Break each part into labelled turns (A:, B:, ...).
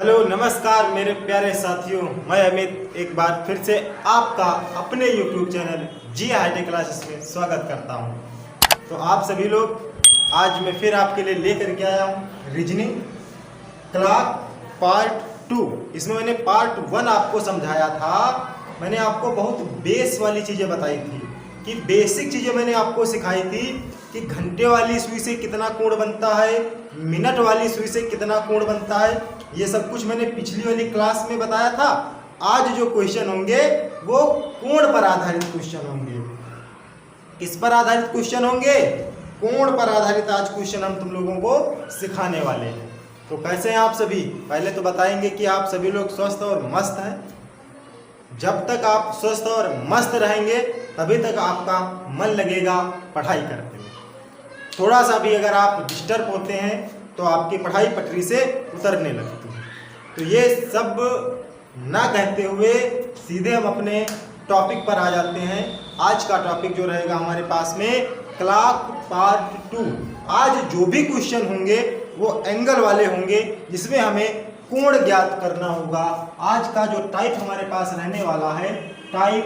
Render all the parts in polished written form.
A: Hello नमस्कार मेरे प्यारे साथियों, मैं अमित एक बार फिर से आपका अपने YouTube चैनल जी हाईटेक क्लासेस में स्वागत करता हूं। तो आप सभी लोग, आज मैं फिर आपके लिए लेकर के आया हूं रीजनिंग क्लास पार्ट 2। इसमें मैंने पार्ट 1 आपको समझाया था। मैंने आपको बहुत बेस वाली चीज़ें बताई थी कि बेसिक चीज़ें मैंने आपको सिखाई थी कि घंटे वाली सुई से कितना कोण बनता है, मिनट वाली सुई से कितना कोण बनता है। ये सब कुछ मैंने पिछली वाली क्लास में बताया था। आज जो क्वेश्चन होंगे वो कोण पर आधारित क्वेश्चन होंगे। किस पर आधारित क्वेश्चन होंगे? कोण पर आधारित आज क्वेश्चन हम तुम लोगों को सिखाने वाले हैं। तो कैसे हैं आप सभी? पहले तो बताएंगे कि आप सभी लोग स्वस्थ और मस्त हैं। जब तक आप स्वस्थ और मस्त रहेंगे तभी तक आपका मन लगेगा पढ़ाई करते में। थोड़ा सा भी अगर आप डिस्टर्ब होते हैं तो आपकी पढ़ाई पटरी से उतरने लगती है। तो ये सब ना कहते हुए सीधे हम अपने टॉपिक पर आ जाते हैं। आज का टॉपिक जो रहेगा हमारे पास में क्लास पार्ट 2। आज जो भी क्वेश्चन होंगे वो एंगल वाले होंगे, जिसमें हमें कोण ज्ञात करना होगा। आज का जो टाइप हमारे पास रहने वाला है टाइप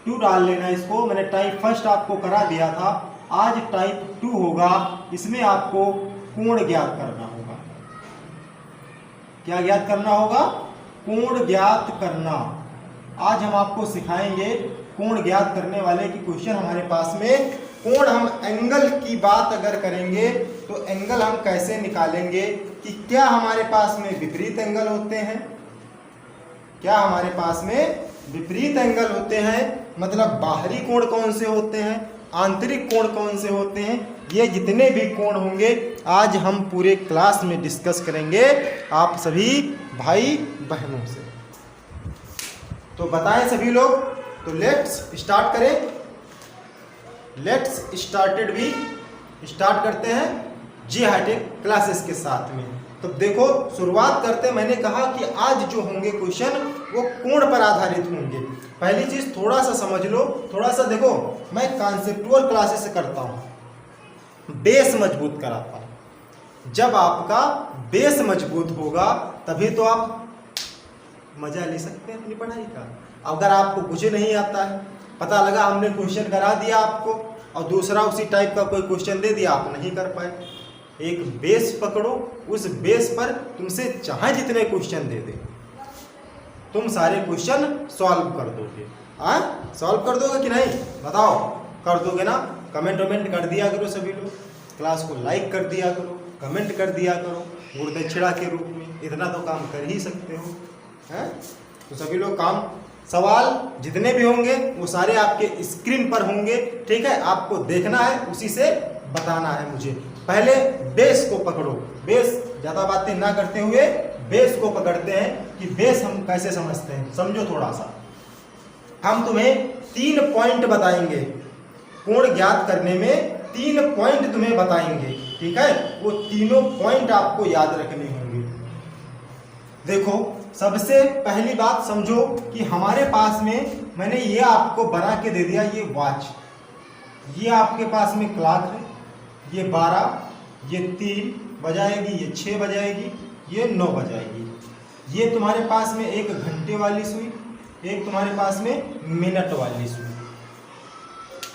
A: 2 डाल लेना इसको। मैंने टाइप फर्स्ट आपको करा दिया था, आज टाइप 2 होगा। इसमें आपको कोण ज्ञात करना होगा। क्या ज्ञात करना होगा? कोण ज्ञात करना। आज हम आपको सिखाएंगे कोण ज्ञात करने वाले की क्वेश्चन हमारे पास में। कोण हम एंगल की बात अगर करेंगे तो एंगल हम कैसे निकालेंगे कि क्या हमारे पास में विपरीत एंगल होते हैं, क्या हमारे पास में विपरीत एंगल होते हैं, मतलब बाहरी कोण कौन से होते हैं, आंतरिक कोण कौन से होते हैं। ये जितने भी कोण होंगे आज हम पूरे क्लास में डिस्कस करेंगे आप सभी भाई बहनों से। तो बताएं सभी लोग। तो लेट्स स्टार्ट करें। लेट्स स्टार्टेड भी स्टार्ट करते हैं जी हाईटेक क्लासेस के साथ में। तो देखो शुरुआत करते, मैंने कहा कि आज जो होंगे क्वेश्चन वो कोण पर आधारित होंगे। पहली चीज थोड़ा सा समझ लो, थोड़ा सा देखो। मैं कॉन्सेप्टुअल क्लासेस करता हूँ, बेस मजबूत कराता हूँ। जब आपका बेस मजबूत होगा तभी तो आप मजा ले सकते हैं अपनी पढ़ाई का। अगर आपको कुछ नहीं आता है, पता लगा हमने क्वेश्चन करा दिया आपको और दूसरा उसी टाइप का कोई क्वेश्चन दे दिया, आप नहीं कर पाए। एक बेस पकड़ो, उस बेस पर तुमसे चाहे जितने क्वेश्चन दे दे तुम सारे क्वेश्चन सॉल्व कर दोगे। सॉल्व कर दोगे कि नहीं? बताओ, कर दोगे ना? कमेंट वमेंट कर दिया करो सभी लोग, क्लास को लाइक कर दिया करो, कमेंट कर दिया करो गुरुदक्षिणा के रूप में। इतना तो काम कर ही सकते हो, हैं? तो सभी लोग काम, सवाल जितने भी होंगे वो सारे आपके स्क्रीन पर होंगे, ठीक है? आपको देखना है, उसी से बताना है मुझे। पहले बेस को पकड़ो। बेस, ज़्यादा बातें ना करते हुए बेस को पकड़ते हैं कि बेस हम कैसे समझते हैं। समझो थोड़ा सा। हम तुम्हें 3 पॉइंट बताएंगे कोण ज्ञात करने में। 3 पॉइंट तुम्हें बताएंगे, ठीक है? वो तीनों पॉइंट आपको याद रखने होंगे। देखो, सबसे पहली बात समझो कि हमारे पास में मैंने ये आपको बना के दे दिया, ये वॉच। ये आपके पास में क्लॉक है, ये 12, ये 3 बजाएगी, ये 6 बजाएगी, ये 9 बजाएगी। ये तुम्हारे पास में एक घंटे वाली सुई, एक तुम्हारे पास में मिनट वाली सुई।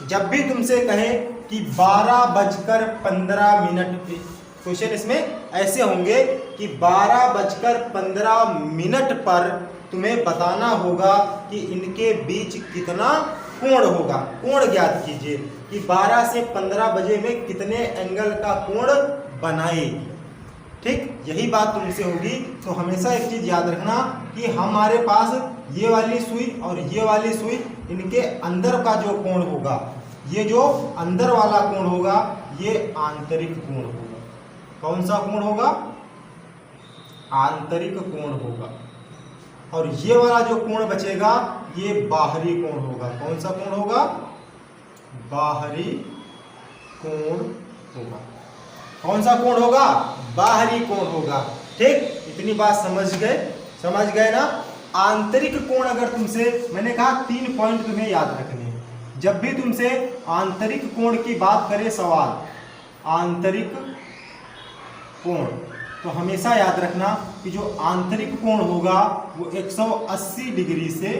A: जब भी तुमसे कहे कि 12:15 पे, क्वेश्चन इसमें ऐसे होंगे कि 12:15 पर तुम्हें बताना होगा कि इनके बीच कितना कोण होगा। कोण ज्ञात कीजिए कि 12 से 15 बजे में कितने एंगल का कोण बनाएगी, ठीक? यही बात तुमसे होगी। तो हमेशा एक चीज याद रखना कि हमारे पास ये वाली सुई और ये वाली सुई, इनके अंदर का जो कोण होगा, ये जो अंदर वाला कोण होगा ये आंतरिक कोण होगा। कौन सा कोण होगा? आंतरिक कोण होगा। और ये वाला जो कोण बचेगा ये बाहरी कोण होगा। कौन सा कोण होगा? बाहरी कोण होगा। कौन सा कोण होगा? बाहरी कोण होगा, ठीक? इतनी बात समझ गए ना? आंतरिक कोण अगर तुमसे, मैंने कहा 3 पॉइंट तुम्हें याद रखने हैं। जब भी तुमसे आंतरिक कोण की बात करे सवाल, आंतरिक कोण, तो हमेशा याद रखना कि जो आंतरिक कोण होगा वो 180 डिग्री से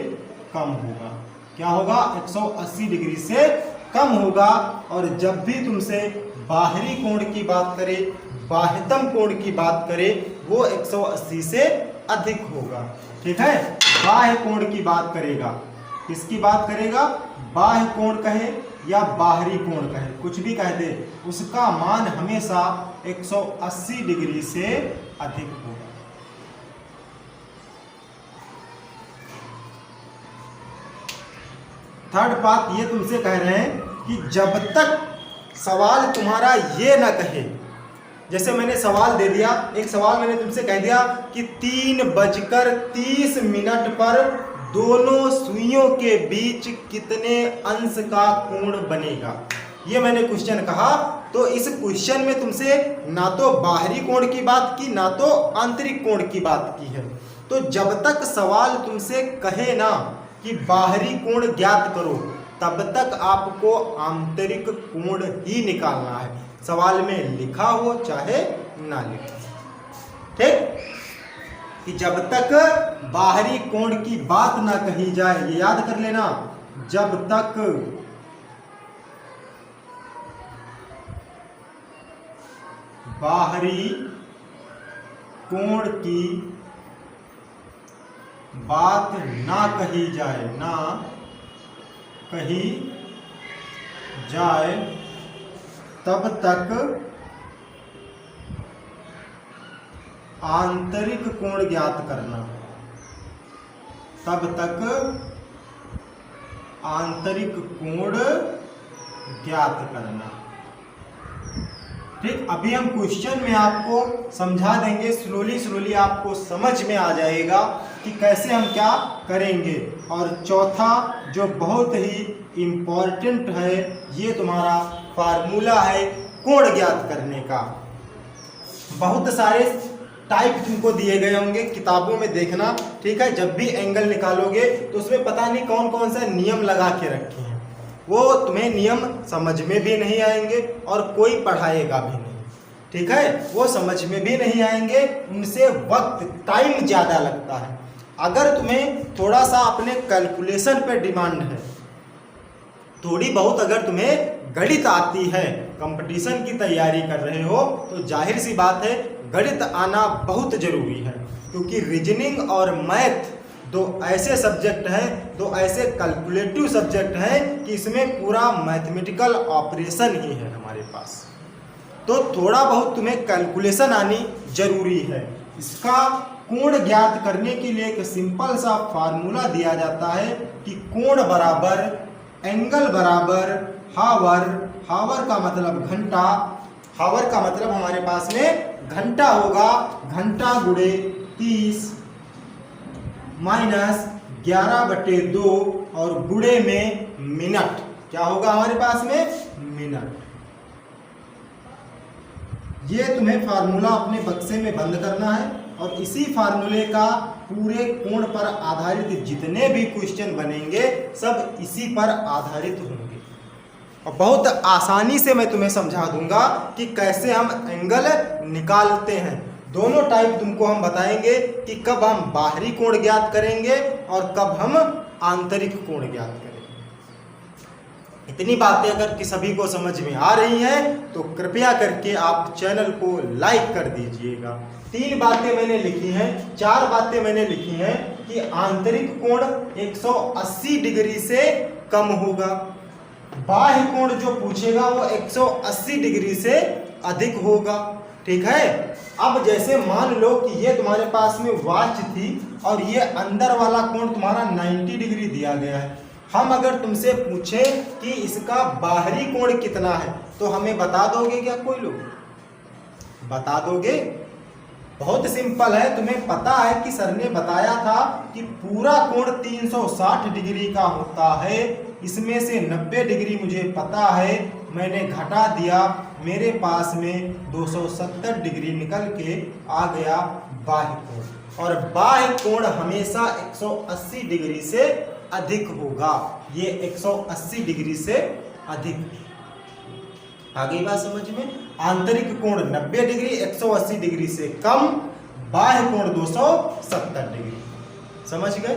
A: कम होगा। क्या होगा? 180 डिग्री से कम होगा। और जब भी तुमसे बाहरी कोण की बात करे, बाह्यतम कोण की बात करे, वो 180 से अधिक होगा। ठीक है, बाह्य कोण की बात करेगा, किसकी बात करेगा? बाह्य कोण कहे या बाहरी कोण कहे, कुछ भी कह दे, उसका मान हमेशा 180 डिग्री से अधिक होगा। थर्ड बात ये तुमसे कह रहे हैं कि जब तक सवाल तुम्हारा ये ना कहे, जैसे मैंने सवाल दे दिया, एक सवाल मैंने तुमसे कह दिया कि 3:30 पर दोनों सुइयों के बीच कितने अंश का कोण बनेगा, ये मैंने क्वेश्चन कहा। तो इस क्वेश्चन में तुमसे ना तो बाहरी कोण की बात की, ना तो आंतरिक कोण की बात की है। तो जब तक सवाल तुमसे कहे ना कि बाहरी कोण ज्ञात करो, तब तक आपको आंतरिक कोण ही निकालना है, सवाल में लिखा हो चाहे ना लिखा। ठीक, कि जब तक बाहरी कोण की बात ना कही जाए, ये याद कर लेना, जब तक बाहरी कोण की बात ना कही जाए, ना कही जाए, तब तक आंतरिक कोण ज्ञात करना, तब तक आंतरिक कोण ज्ञात करना। ठीक, अभी हम क्वेश्चन में आपको समझा देंगे, स्लोली आपको समझ में आ जाएगा कि कैसे हम क्या करेंगे। और चौथा जो बहुत ही इम्पोर्टेंट है, ये तुम्हारा फार्मूला है कोण ज्ञात करने का। बहुत सारे टाइप तुमको दिए गए होंगे, किताबों में देखना। ठीक है, जब भी एंगल निकालोगे तो उसमें पता नहीं कौन कौन सा नियम लगा के रखे हैं, वो तुम्हें नियम समझ में भी नहीं आएंगे और कोई पढ़ाएगा भी नहीं। ठीक है, वो समझ में भी नहीं आएंगे, उनसे वक्त टाइम ज़्यादा लगता है। अगर तुम्हें थोड़ा सा अपने कैलकुलेशन पे डिमांड है, थोड़ी बहुत अगर तुम्हें गणित आती है, कंपटीशन की तैयारी कर रहे हो, तो जाहिर सी बात है गणित आना बहुत जरूरी है, क्योंकि रीजनिंग और मैथ दो ऐसे सब्जेक्ट हैं, दो ऐसे कैलकुलेटिव सब्जेक्ट हैं कि इसमें पूरा मैथमेटिकल ऑपरेशन ही है हमारे पास। तो थोड़ा बहुत तुम्हें कैलकुलेशन आनी जरूरी है। इसका कोण ज्ञात करने के लिए एक सिंपल सा फार्मूला दिया जाता है कि कोण बराबर एंगल बराबर हावर, हावर का मतलब घंटा, हावर का मतलब हमारे पास में घंटा होगा, घंटा गुणे 30 माइनस 11/2 और गुणे में मिनट, क्या होगा हमारे पास में मिनट। ये तुम्हें फार्मूला अपने बक्से में बंद करना है और इसी फार्मूले का पूरे कोण पर आधारित जितने भी क्वेश्चन बनेंगे सब इसी पर आधारित होंगे। और बहुत आसानी से मैं तुम्हें समझा दूंगा कि कैसे हम एंगल निकालते हैं। दोनों टाइप तुमको हम बताएंगे कि कब हम बाहरी कोण ज्ञात करेंगे और कब हम आंतरिक कोण ज्ञात करेंगे। इतनी बातें अगर कि सभी को समझ में आ रही हैं तो कृपया करके आप चैनल को लाइक कर दीजिएगा। 3 बातें मैंने लिखी हैं, 4 बातें मैंने लिखी हैं कि आंतरिक कोण 180 डिग्री से कम होगा, बाह्य कोण जो पूछेगा वो 180 डिग्री से अधिक होगा। ठीक है, अब जैसे मान लो कि ये तुम्हारे पास में वॉच थी और ये अंदर वाला कोण तुम्हारा 90 डिग्री दिया गया है। हम अगर तुमसे पूछें कि इसका बाहरी कोण कितना है तो हमें बता दोगे क्या? कोई लोग बता दोगे? बहुत सिंपल है, तुम्हें पता है कि सर ने बताया था कि पूरा कोण 360 डिग्री का होता है, इसमें से 90 डिग्री मुझे पता है, मैंने घटा दिया, मेरे पास में 270 डिग्री निकल के आ गया बाह्य कोण। और बाह्य कोण हमेशा 180 डिग्री से अधिक होगा, ये 180 डिग्री से अधिक। आ गई बात समझ में? आंतरिक कोण 90 डिग्री 180 डिग्री से कम, बाह्य कोण 270 डिग्री। समझ गए?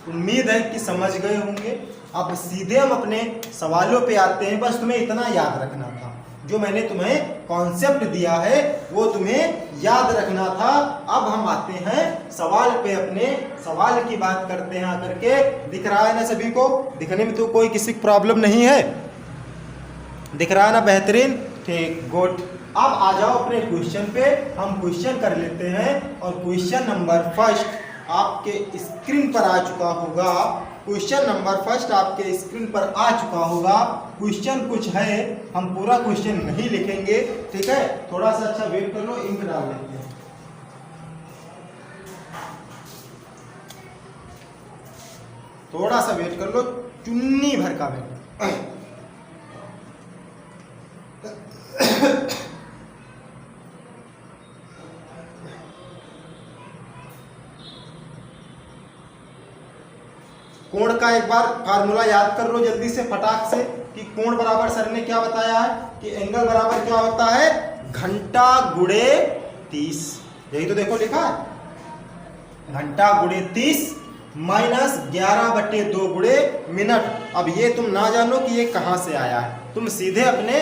A: उम्मीद है कि समझ गए होंगे। अब सीधे हम अपने सवालों पे आते हैं। बस तुम्हें इतना याद रखना था, जो मैंने तुम्हें कॉन्सेप्ट दिया है वो तुम्हें याद रखना था। अब हम आते हैं सवाल पे, अपने सवाल की बात करते हैं आकर के। दिख रहा है ना सभी को? दिखने में तो कोई किसी प्रॉब्लम नहीं है? दिख रहा है ना? बेहतरीन, ठीक, गुड। अब आ जाओ अपने क्वेश्चन पे, हम क्वेश्चन कर लेते हैं। और क्वेश्चन नंबर फर्स्ट आपके स्क्रीन पर आ चुका होगा। क्वेश्चन नंबर फर्स्ट आपके स्क्रीन पर आ चुका होगा। क्वेश्चन कुछ है, हम पूरा क्वेश्चन नहीं लिखेंगे, ठीक है? थोड़ा सा अच्छा वेट कर लो, इंक डाल लेते हैं। थोड़ा सा वेट कर लो, चुन्नी भर का वेट। कोण का एक बार फार्मूला याद कर लो जल्दी से, फटाक से, कि कोण बराबर सर ने क्या बताया है कि एंगल बराबर क्या होता है, घंटा गुणे 30। यही तो देखो लिखा है, घंटा गुणे 30 माइनस 11/2 गुणे मिनट। अब ये तुम ना जानो कि ये कहां से आया है, तुम सीधे अपने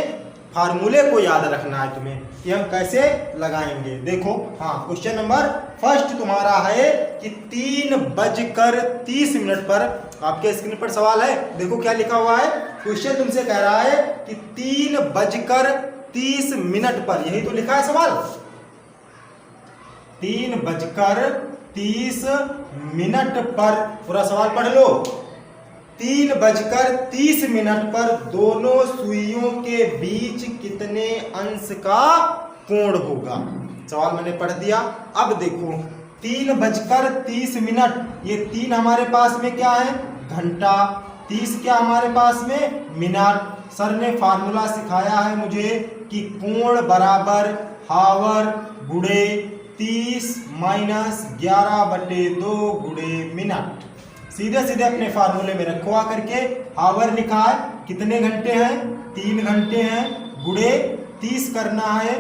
A: फार्मूले को याद रखना है तुम्हें कि हम कैसे लगाएंगे। देखो, हाँ, क्वेश्चन नंबर फर्स्ट तुम्हारा है कि 3:30 पर, आपके स्क्रीन पर सवाल है, देखो क्या लिखा हुआ है। क्वेश्चन तुमसे कह रहा है कि 3:30 पर, यही तो लिखा है सवाल, 3:30 पर, पूरा सवाल पढ़ लो। 3:30 पर दोनों सुइयों के बीच कितने अंश का कोण होगा? सवाल मैंने पढ़ दिया। अब देखो 3:30, ये 3 हमारे पास में क्या है, घंटा, 30 क्या हमारे पास में मिनट। सर ने फार्मूला सिखाया है मुझे कि कोण बराबर हावर गुणे 30 माइनस 11/2 गुणे मिनट। सीधे सीधे अपने फार्मूले में रखो आकर के। हावर लिखा है, कितने घंटे हैं, 3 घंटे हैं, गुणे 30 करना है,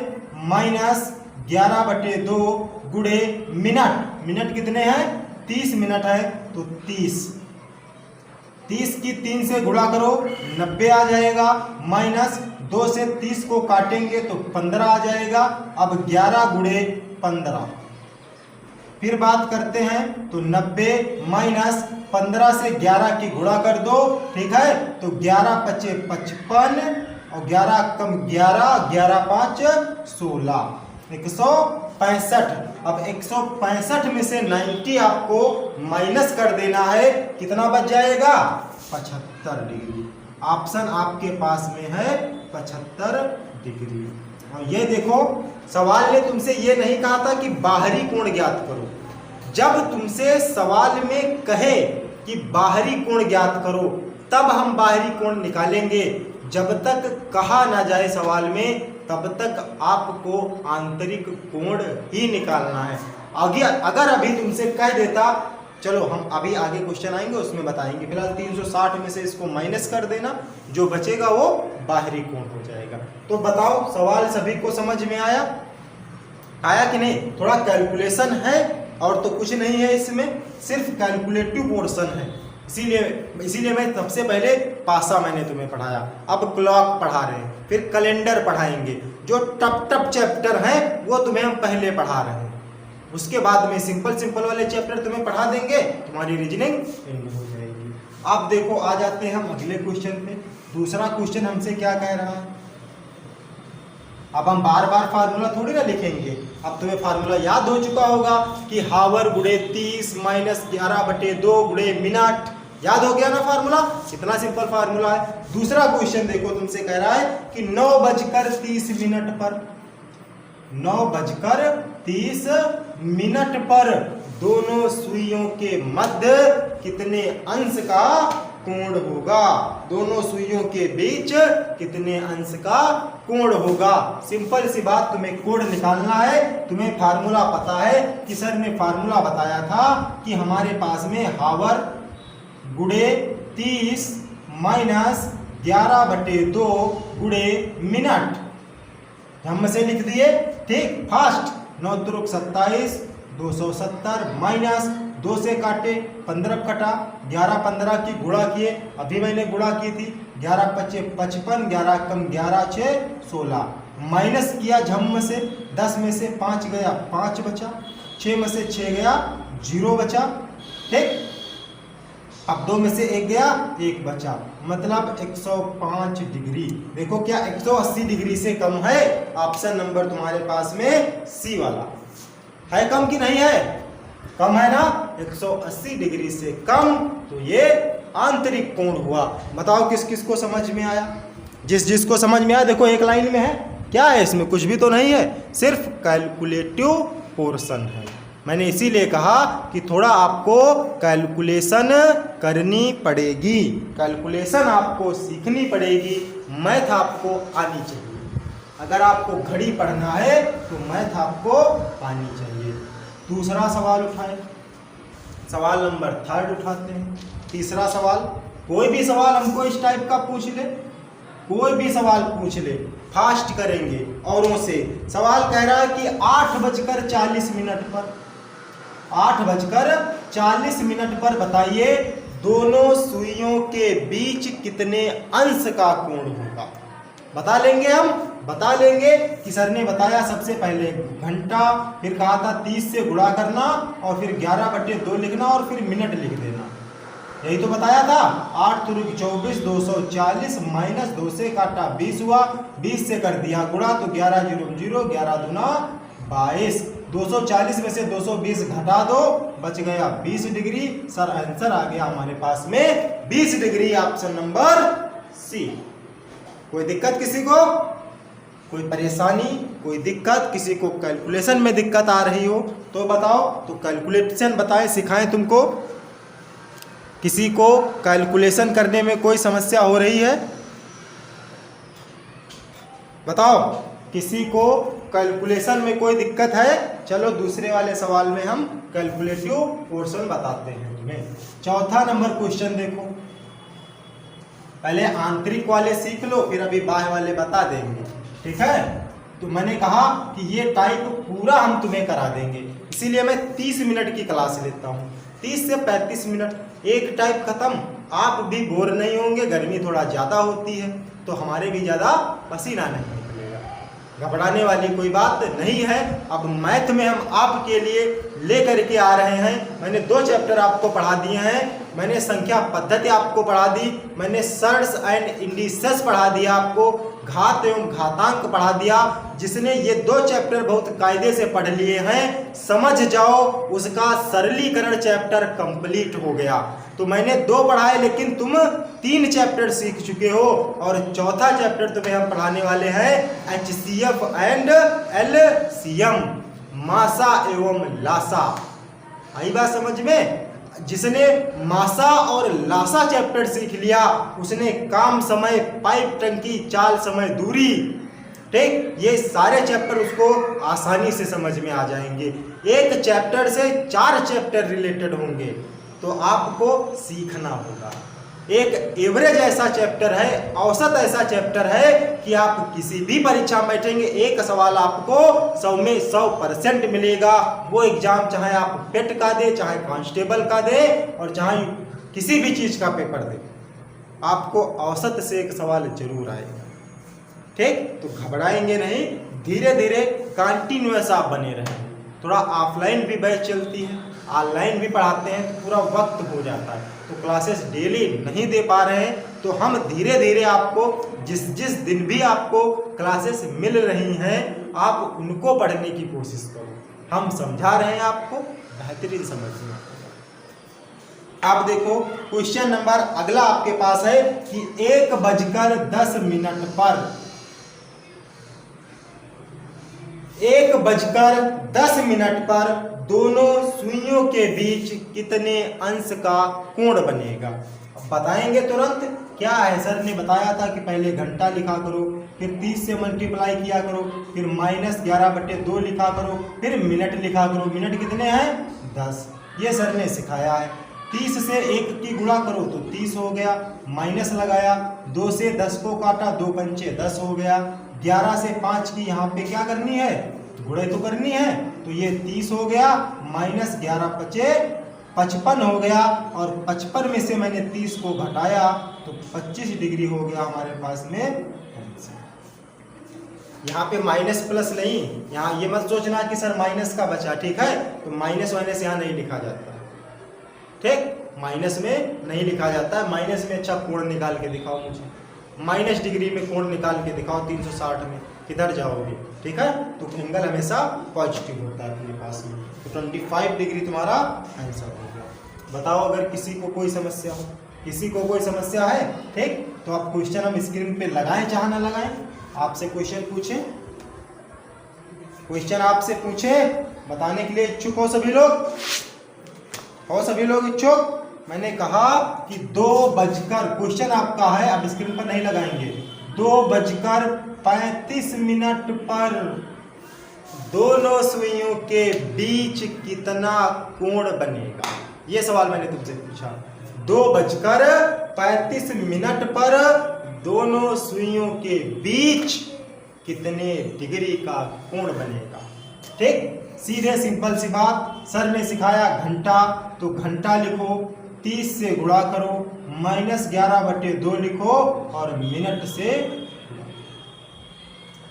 A: माइनस 11/2 गुणे मिनट। मिनट कितने हैं, 30 मिनट है, तो 30 की 3 से गुणा करो 90 आ जाएगा, माइनस 2 से 30 को काटेंगे तो 15 आ जाएगा। अब 11 गुणे 15, फिर बात करते हैं तो 90 माइनस 15 से 11 की गुणा कर दो, ठीक है? तो 11 × 5 = 55 और 11 कम 11, 11 × 5 = 16, 165। अब 165 में से 90 आपको माइनस कर देना है, कितना बच जाएगा, 75 डिग्री। ऑप्शन आपके पास में है 75 डिग्री। ये देखो, सवाल ने तुमसे ये नहीं कहा था कि बाहरी कोण ज्ञात करो। जब तुमसे सवाल में कहे कि बाहरी कोण ज्ञात करो, तब हम बाहरी कोण निकालेंगे। जब तक कहा ना जाए सवाल में, तब तक आपको आंतरिक कोण ही निकालना है। आगे अगर अभी तुमसे कह देता, चलो हम अभी आगे क्वेश्चन आएंगे उसमें बताएंगे, फिलहाल 360 में से इसको माइनस कर देना, जो बचेगा वो बाहरी कोण हो जाएगा। तो बताओ, सवाल सभी को समझ में आया कि नहीं? थोड़ा कैलकुलेशन है और तो कुछ नहीं है इसमें, सिर्फ कैलकुलेटिव पोर्शन है। इसीलिए मैं सबसे पहले पासा मैंने तुम्हें पढ़ाया, अब क्लॉक पढ़ा रहे हैं, फिर कैलेंडर पढ़ाएंगे। जो टप चैप्टर हैं वो तुम्हें हम पहले पढ़ा रहे हैं, उसके बाद में सिंपल वाले चैप्टर तुम्हें पढ़ा देंगे, तुम्हारी रीजनिंग एंड हो जाएगी। अब देखो, आ जाते हैं हम अगले क्वेश्चन पे। दूसरा क्वेश्चन हमसे क्या कह रहा है, अब हम बार बार फार्मूला थोड़ी ना लिखेंगे, अब तुम्हें फार्मूला याद हो चुका होगा कि हावर गुणे 30 माइनस 11/2 गुणे मिनट। याद हो गया ना फार्मूला? कितना सिंपल फार्मूला है। दूसरा क्वेश्चन देखो, तुमसे कह रहा है कि 9:30 पर, 9:30 पर दोनों सुइयों के मध्य कितने अंश का कोण होगा? दोनों सुइयों के बीच कितने अंश का कोण होगा? सिंपल सी बात, तुम्हें कोण निकालना है। तुम्हें फार्मूला पता है कि सर ने फार्मूला बताया था कि हमारे पास में हावर गुणे 30 माइनस 11/2 गुणे मिनट। झम से लिख दिए, ठीक। फास्ट, 9 त्रिक 27, 270 माइनस 2 से काटे 15 कटा, 11 15 की गुणा किए, अभी मैंने गुणा की थी, 11 पच्चे 55, 11 कम 11 6 16, माइनस किया झम से, 10 में से 5 गया 5 बचा, 6 में से 6 गया 0 बचा, ठीक। अब 2 में से 1 गया 1 बचा, मतलब 105 डिग्री। देखो क्या 180 डिग्री से कम है? ऑप्शन नंबर तुम्हारे पास में सी वाला है। कम कि नहीं है? कम है ना, 180 डिग्री से कम, तो ये आंतरिक कोण हुआ। बताओ किस किस को समझ में आया? जिस जिसको समझ में आया, देखो एक लाइन में है, क्या है इसमें? कुछ भी तो नहीं है, सिर्फ कैलकुलेटिव पोर्शन है। मैंने इसीलिए कहा कि थोड़ा आपको कैलकुलेशन करनी पड़ेगी, कैलकुलेशन आपको सीखनी पड़ेगी, मैथ आपको आनी चाहिए। अगर आपको घड़ी पढ़ना है तो मैथ आपको आनी चाहिए। दूसरा सवाल उठाए, सवाल नंबर 3 उठाते हैं। तीसरा सवाल, कोई भी सवाल हमको इस टाइप का पूछ ले, कोई भी सवाल पूछ ले, फास्ट करेंगे औरों से। सवाल कह रहा है कि 8:40 पर, 8:40 पर बताइए दोनों सुइयों के बीच कितने अंश का कोण होगा। बता लेंगे हम, बता लेंगे कि सर ने बताया सबसे पहले घंटा, फिर कहा था 30 से गुणा करना और फिर 11/2 लिखना और फिर मिनट लिख देना, यही तो बताया था। 8 त्रिक 24, 240 माइनस 2 से काटा 20 हुआ, 20 से कर दिया गुणा तो 11 0 0, 11 दूना 22, 240 में से 220 घटा दो, बच गया 20 डिग्री। सर आंसर आ गया हमारे पास में 20 डिग्री, ऑप्शन नंबर सी। कोई दिक्कत किसी को? कोई परेशानी, कोई दिक्कत? किसी को कैलकुलेशन में दिक्कत आ रही हो तो बताओ, तो कैलकुलेशन बताएं, सिखाएं तुमको। किसी को कैलकुलेशन करने में कोई समस्या हो रही है? बताओ, किसी को कैलकुलेशन में कोई दिक्कत है? चलो दूसरे वाले सवाल में हम कैलकुलेटिव पोर्शन बताते हैं तुम्हें। चौथा नंबर क्वेश्चन देखो, पहले आंतरिक वाले सीख लो, फिर अभी बाह्य वाले बता देंगे, ठीक है। तो मैंने कहा कि ये टाइप पूरा हम तुम्हें करा देंगे, इसीलिए मैं 30 मिनट की क्लास लेता हूँ, 30 से 35 मिनट, एक टाइप खत्म। आप भी बोर नहीं होंगे, गर्मी थोड़ा ज़्यादा होती है तो हमारे भी ज़्यादा पसीना नहीं निकलेगा, घबराने वाली कोई बात नहीं है। अब मैथ में हम आपके लिए लेकर के आ रहे हैं। मैंने 2 चैप्टर आपको पढ़ा दिए हैं, मैंने संख्या पद्धति आपको पढ़ा दी, मैंने सर्ट्स एंड इंडिसेस पढ़ा दिया, आपको घात एवं घातांक पढ़ा दिया। जिसने ये 2 चैप्टर बहुत कायदे से पढ़ लिए हैं, समझ जाओ उसका सरलीकरण चैप्टर कंप्लीट हो गया। तो मैंने 2 पढ़ाए लेकिन तुम 3 चैप्टर सीख चुके हो, और चौथा चैप्टर तुम्हें हम पढ़ाने वाले हैं HCF एंड LCM, मासा एवं लासा। आई बात समझ में? जिसने मासा और लासा चैप्टर सीख लिया उसने काम समय, पाइप टंकी, चाल समय, दूरी, ठीक, ये सारे चैप्टर उसको आसानी से समझ में आ जाएंगे। एक चैप्टर से 4 चैप्टर रिलेटेड होंगे, तो आपको सीखना होगा। एक एवरेज ऐसा चैप्टर है, औसत ऐसा चैप्टर है कि आप किसी भी परीक्षा में बैठेंगे, एक सवाल आपको 100 में 100% मिलेगा। वो एग्जाम चाहे आप पेट का दे, चाहे कांस्टेबल का दे, और चाहे किसी भी चीज का पेपर दे, आपको औसत से एक सवाल जरूर आएगा, ठीक। तो घबराएंगे नहीं, धीरे धीरे कंटिन्यूअस आप बने रहें। थोड़ा ऑफलाइन भी बैच चलती है, ऑनलाइन भी पढ़ाते हैं, तो पूरा वक्त हो जाता है, तो क्लासेस डेली नहीं दे पा रहे हैं, तो हम धीरे धीरे आपको जिस जिस दिन भी आपको क्लासेस मिल रही हैं, आप उनको पढ़ने की कोशिश करो। हम समझा रहे हैं आपको, बेहतरीन समझना। आप देखो क्वेश्चन नंबर अगला आपके पास है कि 1:10 पर 1:10 पर दोनों सुइयों के बीच कितने अंश का कोण बनेगा। अब बताएंगे तुरंत, क्या है? सर ने बताया था कि पहले घंटा लिखा करो, फिर 30 से मल्टीप्लाई किया करो, फिर -11/2 लिखा करो, फिर मिनट लिखा करो। मिनट कितने हैं? 10। ये सर ने सिखाया है। 30 से 1 की गुणा करो तो 30 हो गया, माइनस लगाया, 2 से 10 को काटा, 2 पंचे 10 हो गया, 11 से 5 की यहाँ पे क्या करनी है, गुणे तो करनी है, तो ये 30 हो गया, माइनस 11 पचे 55 हो गया, और 55 में से मैंने 30 को घटाया तो 25 डिग्री हो गया हमारे पास में आंसर। यहाँ पे माइनस प्लस नहीं, यहाँ ये मत सोचना कि सर माइनस का बचा, ठीक है, तो माइनस वाइनस यहाँ नहीं लिखा जाता, ठीक, माइनस में नहीं लिखा जाता है। माइनस में अच्छा कोण निकाल के दिखाओ मुझे, माइनस डिग्री में कोण निकाल के दिखाओ 360 में, किधर जाओगे, ठीक है, तो एंगल हमेशा पॉजिटिव होता है अपने पास में, तो 25 डिग्री तुम्हारा आंसर हो गया। बताओ अगर किसी को कोई समस्या हो, किसी को कोई समस्या है, ठीक, तो आप क्वेश्चन हम स्क्रीन पे लगाएं चाहे ना लगाएं, आपसे क्वेश्चन पूछें, क्वेश्चन आपसे पूछे, बताने के लिए इच्छुक हो सभी लोग, हो सभी लोग इच्छुक? मैंने कहा कि 2 क्वेश्चन आपका है, आप स्क्रीन पर नहीं लगाएंगे, 2:35 पर दोनों सुइयों के बीच कितना कोण बनेगा, ये सवाल मैंने तुमसे पूछा। 2:35 पर दोनों सुइयों के बीच कितने डिग्री का कोण बनेगा, ठीक, सीधे सिंपल सी बात। सर ने सिखाया घंटा, तो घंटा लिखो, 30 से गुणा करो, -11/2 लिखो, और मिनट से,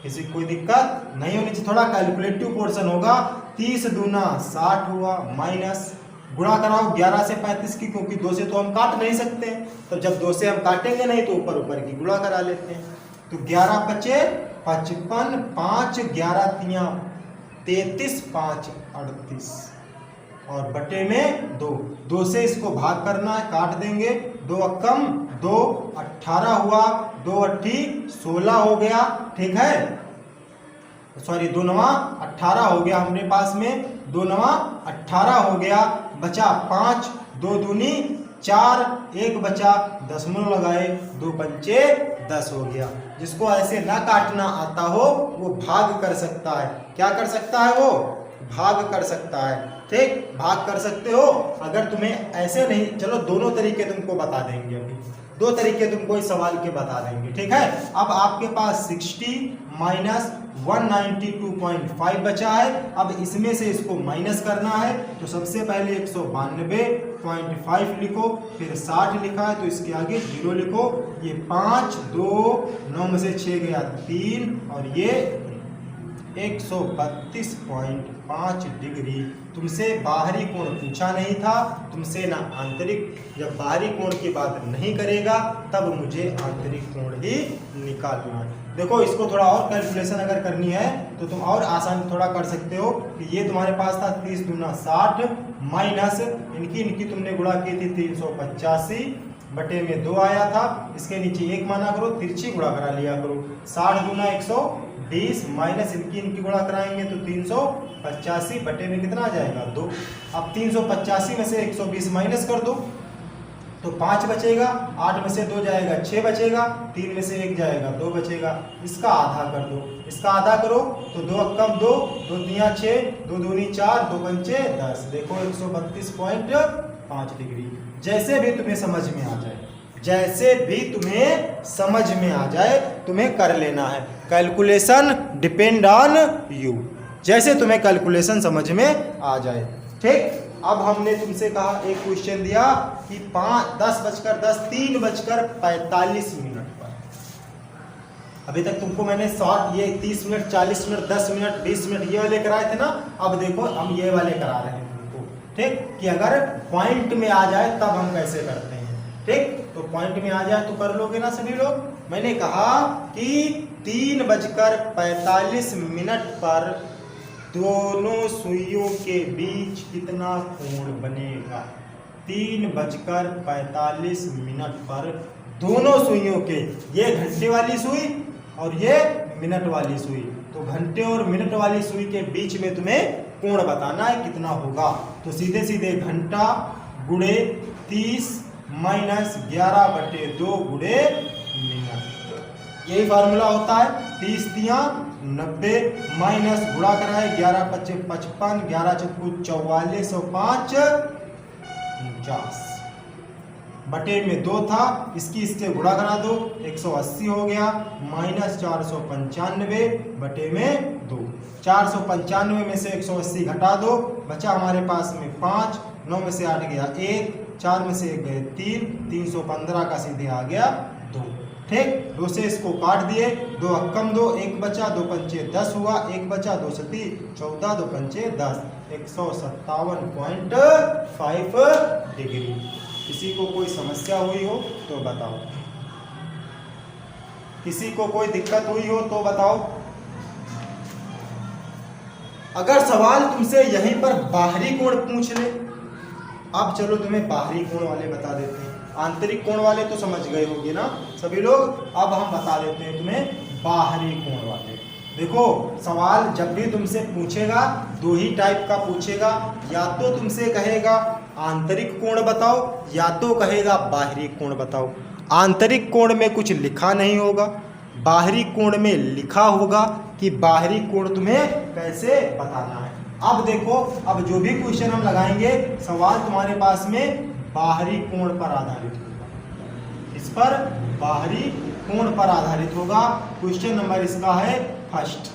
A: किसी कोई दिक्कत नहीं होनी चाहिए, थोड़ा कैलकुलेटिव पोर्शन होगा। 30 दूना 60 हुआ, माइनस गुणा कराओ 11 से 35 की, क्योंकि 2 से तो हम काट नहीं सकते, तो जब 2 से हम काटेंगे नहीं तो ऊपर ऊपर की गुणा करा लेते हैं, तो 11 पचे 55, 5 11 तियां 33, 5 38, और बटे में 2, 2 से इसको भाग करना है, काट देंगे, 2 अक्कम 2, 18 हुआ, 2 अट्ठी 16 हो गया, ठीक है, सॉरी 2 9 18 हो गया हमारे पास में, 2 9 18 हो गया, बचा 5, 2 दूनी 4, 1 बचा, दशमलव लगाए, 2 पंचे 10 हो गया। जिसको ऐसे ना काटना आता हो वो भाग कर सकता है, क्या कर सकता है, वो भाग कर सकता है, ठीक, भाग कर सकते हो। अगर तुम्हें ऐसे नहीं, चलो दोनों तरीके तुमको बता देंगे, अभी 2 तरीके तुमको इस सवाल के बता देंगे, ठीक है। अब आपके पास 60 माइनस 192.5 बचा है, अब इसमें से इसको माइनस करना है, तो सबसे पहले 192.5 लिखो, फिर 60 लिखा है तो इसके आगे 0 लिखो, ये 5, 2 9 में से 6 गया 3, और ये 132.5 डिग्री। तुमसे बाहरी कोण पूछा नहीं था, तुमसे ना आंतरिक, जब बाहरी कोण की बात नहीं करेगा तब मुझे आंतरिक कोण ही निकालना है। देखो इसको थोड़ा और कैलकुलेशन अगर करनी है तो तुम और आसान थोड़ा कर सकते हो कि ये तुम्हारे पास था 30 दूना 60 माइनस इनकी तुमने गुणा की थी 385 बटे में 2 आया था, इसके नीचे 1 माना करो, तिरछी गुणा करा लिया करो, 60 दूना 120 माइनस इनकी गुणा कराएंगे तो 385 बटे में कितना आ जाएगा 2। अब 385 में से 120 माइनस कर दो तो 5 बचेगा, 8 में से 2 जाएगा 6 बचेगा, 3 में से 1 जाएगा 2 बचेगा, इसका आधा कर दो, इसका आधा करो तो 2 अक्कम 2, 2 तियां 6, 2 दूनी 4, 2 पंचे 10, देखो 132.5 डिग्री। जैसे भी तुम्हें समझ में आ जाए, जैसे भी तुम्हें समझ में आ जाए तुम्हें कर लेना है, कैलकुलेशन डिपेंड ऑन यू, जैसे तुम्हें कैलकुलेशन समझ में आ जाए, ठीक। अब हमने तुमसे कहा एक क्वेश्चन दिया कि 3:45 पर, अभी तक तुमको मैंने शॉर्ट ये 30 मिनट 40 मिनट 10 मिनट 20 मिनट ये वाले कराए थे ना, अब देखो हम ये वाले करा रहे हैं तुमको, ठीक, कि अगर पॉइंट में आ जाए तब हम कैसे करते हैं, ठीक, तो पॉइंट में आ जाए तो कर लोगे ना सभी लोग। मैंने कहा कि 3:45 पर दोनों सुइयों के बीच कितना कोण बनेगा। 3:45 पर दोनों सुइयों के, ये घंटे वाली सुई और ये मिनट वाली सुई, तो घंटे और मिनट वाली सुई के बीच में तुम्हें कोण बताना है कितना होगा। तो सीधे सीधे घंटा गुणे 30 माइनस 11/2 गुणे मिनट, यही फार्मूला होता है। 30 तियां 90 माइनस गुणा कराए 11 पच्चे 55, 11 चौकू 44 और 5 49, बटे में 2 था, इससे गुणा करा दो, 180 हो गया, माइनस 495 बटे में 2। 495 में से 180 घटा दो, बचा हमारे पास में 5, 9 में से 8 गया 1, 4 में से 1 गए 3, 315 का सीधे आ गया 2। ठीक, 2 से इसको काट दिए, 2 अक्कम 2, 1 बचा, 2 पंचे 10 हुआ, 1 बचा, 2 सती 14, 2 पंचे 10, 157.5 डिग्री। किसी को कोई समस्या हुई हो तो बताओ, किसी को कोई दिक्कत हुई हो तो बताओ। अगर सवाल तुमसे यहीं पर बाहरी कोण पूछ ले, अब चलो तुम्हें बाहरी कोण वाले बता देते हैं। आंतरिक कोण वाले तो समझ गए होंगे ना सभी लोग, अब हम बता देते हैं तुम्हें बाहरी कोण वाले। देखो, सवाल जब भी तुमसे पूछेगा 2 ही टाइप का पूछेगा, या तो तुमसे कहेगा आंतरिक कोण बताओ, या तो कहेगा बाहरी कोण बताओ। आंतरिक कोण में कुछ लिखा नहीं होगा, बाहरी कोण में लिखा होगा कि बाहरी कोण तुम्हें कैसे बताना है। अब देखो, अब जो भी क्वेश्चन हम लगाएंगे, सवाल तुम्हारे पास में बाहरी कोण पर आधारित होगा, इस पर बाहरी कोण पर आधारित होगा। क्वेश्चन नंबर इसका है फर्स्ट।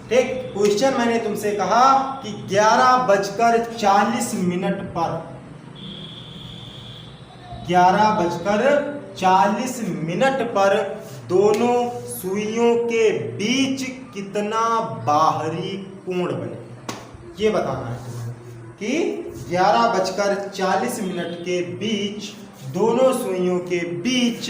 A: ठीक, क्वेश्चन मैंने तुमसे कहा कि 11:40 पर 11:40 पर दोनों सुइयों के बीच कितना बाहरी कोण बने, ये बताना है तुम्हें कि 11:40 के बीच दोनों सुइयों के बीच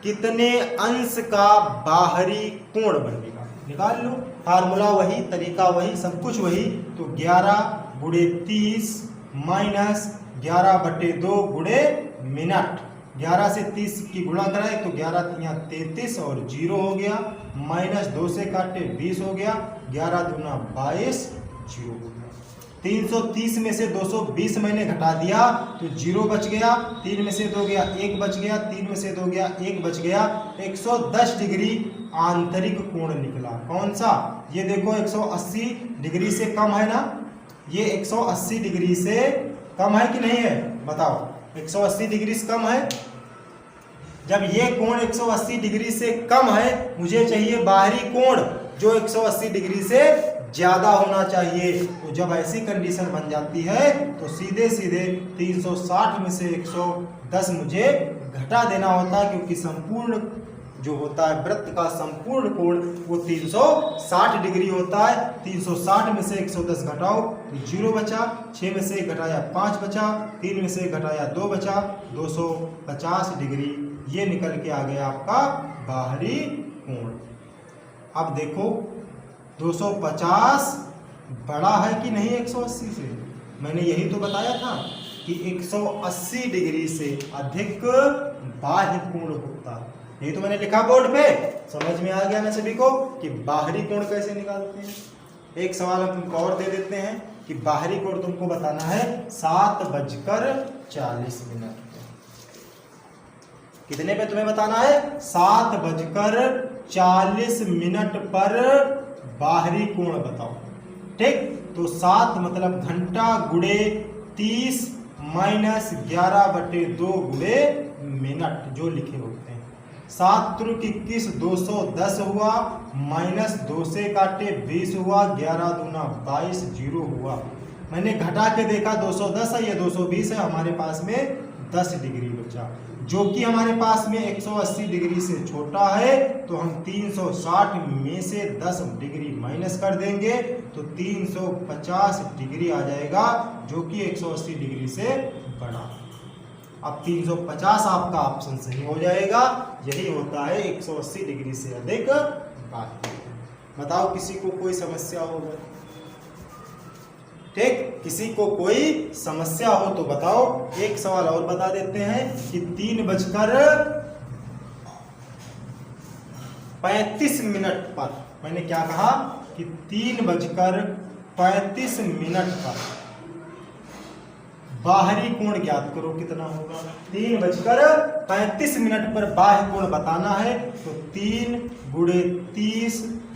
A: कितने अंश का बाहरी कोण बनेगा। निकाल लो, फार्मूला वही, तरीका वही, सब कुछ वही। तो 11 गुणे 30 माइनस 11/2 गुणे मिनट। 11 से 30 की गुणा कराए तो 11 यहाँ 33 और 0 हो गया, माइनस 2 से काटे 20 हो गया, 11 दूना 22, 0 हो गया। 330 में से 220 मैंने घटा दिया तो 0 बच गया, 3 में से 2 गया 1 बच गया, 3 में से 2 गया 1 बच गया, 110 डिग्री आंतरिक कोण निकला। कौन सा? ये देखो 180 डिग्री से कम है ना, ये 180 डिग्री से कम है कि नहीं है, बताओ। 180 डिग्री से कम है। जब ये कोण 180 डिग्री से कम है, मुझे चाहिए बाहरी कोण जो 180 डिग्री से ज्यादा होना चाहिए। तो जब ऐसी कंडीशन बन जाती है तो सीधे सीधे 360 में से 110 मुझे घटा देना होता है, क्योंकि संपूर्ण जो होता है वृत्त का संपूर्ण कोण वो 360 डिग्री होता है। 360 में से 110 घटाओ तो 0 बचा, 6 में से 1 घटाया 5 बचा, 3 में से 1 घटाया 2 बचा, 250 डिग्री ये निकल के आ गया आपका बाहरी कोण। अब देखो 250 बड़ा है कि नहीं 180 से, मैंने यही तो बताया था कि 180 डिग्री से अधिक बाह्य कोण होता है। यही तो मैंने लिखा बोर्ड पे, समझ में आ गया ना सभी को कि बाहरी कोण कैसे निकालते हैं। एक सवाल हम तुमको और दे देते हैं कि बाहरी कोण तुमको बताना है 7:40 कितने पे तुम्हें बताना है, 7:40 पर बाहरी कोण बताओ। ठीक, तो 7 मतलब घंटा गुणे 30 माइनस 11/2 गुणे मिनट जो लिखे होते हैं। 7 त्रिक 21 210 हुआ, माइनस 2 से काटे 20 हुआ, 11 दूना 22 0 हुआ। मैंने घटा के देखा 210 है, ये 220 है, हमारे पास में 10 डिग्री बचा, जो कि हमारे पास में 180 डिग्री से छोटा है। तो हम 360 में से 10 डिग्री माइनस कर देंगे तो 350 डिग्री आ जाएगा, जो कि 180 डिग्री से बड़ा। अब 350 आपका ऑप्शन सही हो जाएगा, यही होता है 180 डिग्री से अधिक बाहरी। बताओ किसी को कोई समस्या होगा? ठीक, किसी को कोई समस्या हो तो बताओ। एक सवाल और बता देते हैं कि 3:35 पर, मैंने क्या कहा कि 3:35 पर बाहरी कोण ज्ञात करो कितना होगा। 3:35 पर बाह्य कोण बताना है तो 3 गुणे 30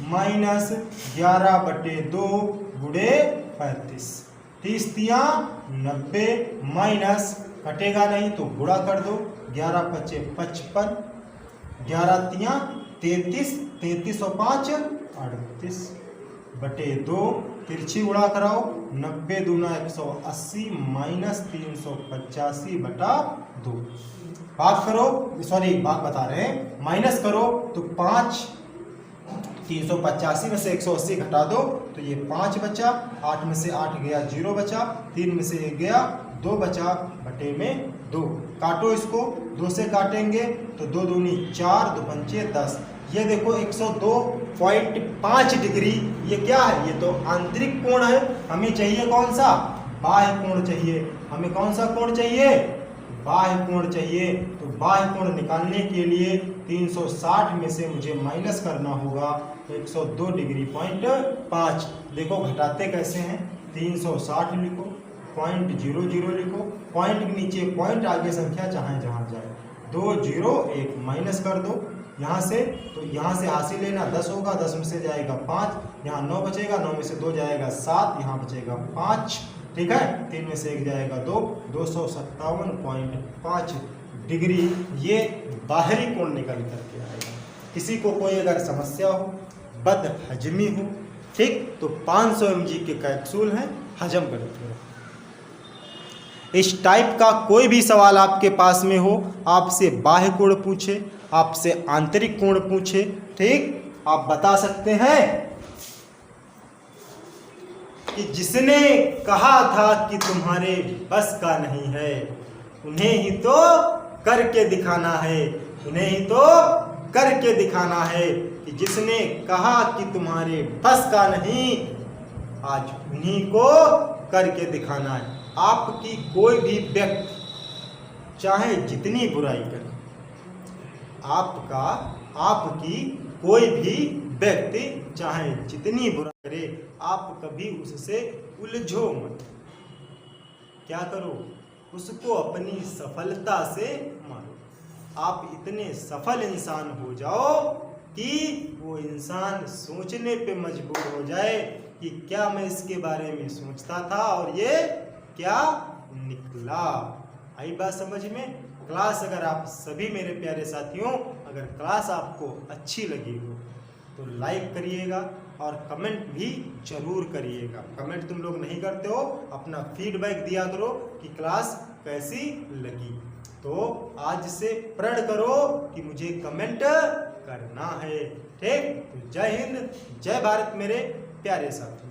A: माइनस 11/2 गुणे 35। 30 तिया 90 माइनस कटेगा नहीं तो गुणा कर दो, 11 पचे 55, 11 तिया 33, 33 और 5 38 बटे 2, तिरछी गुणा कराओ, 90 दूना 180 माइनस 385 बटा 2। भाग करो, सॉरी भाग बता रहे हैं, माइनस करो तो 5, 385 में से 180 घटा दो तो ये 5 बचा, 8 में से 8 गया 0 बचा, 3 में से 1 गया 2 बचा, बटे में 2। काटो इसको, 2 से काटेंगे तो 2 दूनी 4, 2 पंचे 10। ये देखो 102.5 डिग्री, ये क्या है? ये तो आंतरिक कोण है। हमें चाहिए कौन सा? बाह्य कोण चाहिए। हमें कौन सा कोण चाहिए? बाह्य कोण चाहिए। तो बाह्य कोण निकालने के लिए 360 में से मुझे माइनस करना होगा 102 डिग्री पॉइंट 5। देखो घटाते कैसे हैं, 360 लिखो, 0.00 लिखो, पॉइंट के नीचे पॉइंट, आगे संख्या चाहे जहाँ जाए, 2 0 1 माइनस कर दो यहाँ से, तो यहाँ से हासिल लेना 10 होगा, 10 में से जाएगा 5, यहाँ 9 बचेगा, 9 में से 2 जाएगा 7, यहाँ बचेगा 5, ठीक है, 3 में से 1 जाएगा 2, 257.5 डिग्री ये बाहरी कोण निकल करके आएगा। किसी को कोई अगर समस्या हो, बदहजमी हो, ठीक, तो 500 mg के कैप्सूल हैं, हजम करते हैं। इस टाइप का कोई भी सवाल आपके पास में हो, आपसे बाह्य कोण पूछे, आपसे आंतरिक कोण पूछे, ठीक, आप बता सकते हैं कि जिसने कहा था कि तुम्हारे बस का नहीं है, उन्हें ही तो करके दिखाना है, उन्हें ही तो करके दिखाना है। कि जिसने कहा कि तुम्हारे बस का नहीं, आज उन्हीं को करके दिखाना है। आपकी कोई भी व्यक्ति चाहे जितनी बुराई करे, आपकी कोई भी व्यक्ति चाहे जितनी बुराई करे, आप कभी उससे उलझो मत। क्या करो? उसको अपनी सफलता से मारो। आप इतने सफल इंसान हो जाओ कि वो इंसान सोचने पे मजबूर हो जाए कि क्या मैं इसके बारे में सोचता था और ये क्या निकला। आई बात समझ में? क्लास अगर आप सभी मेरे प्यारे साथियों, अगर क्लास आपको अच्छी लगी हो तो लाइक करिएगा और कमेंट भी जरूर करिएगा। कमेंट तुम लोग नहीं करते हो, अपना फीडबैक दिया करो कि क्लास कैसी लगी। तो आज से प्रण करो कि मुझे कमेंट करना है, ठीक। तो जय हिंद, जय भारत मेरे प्यारे साथियों।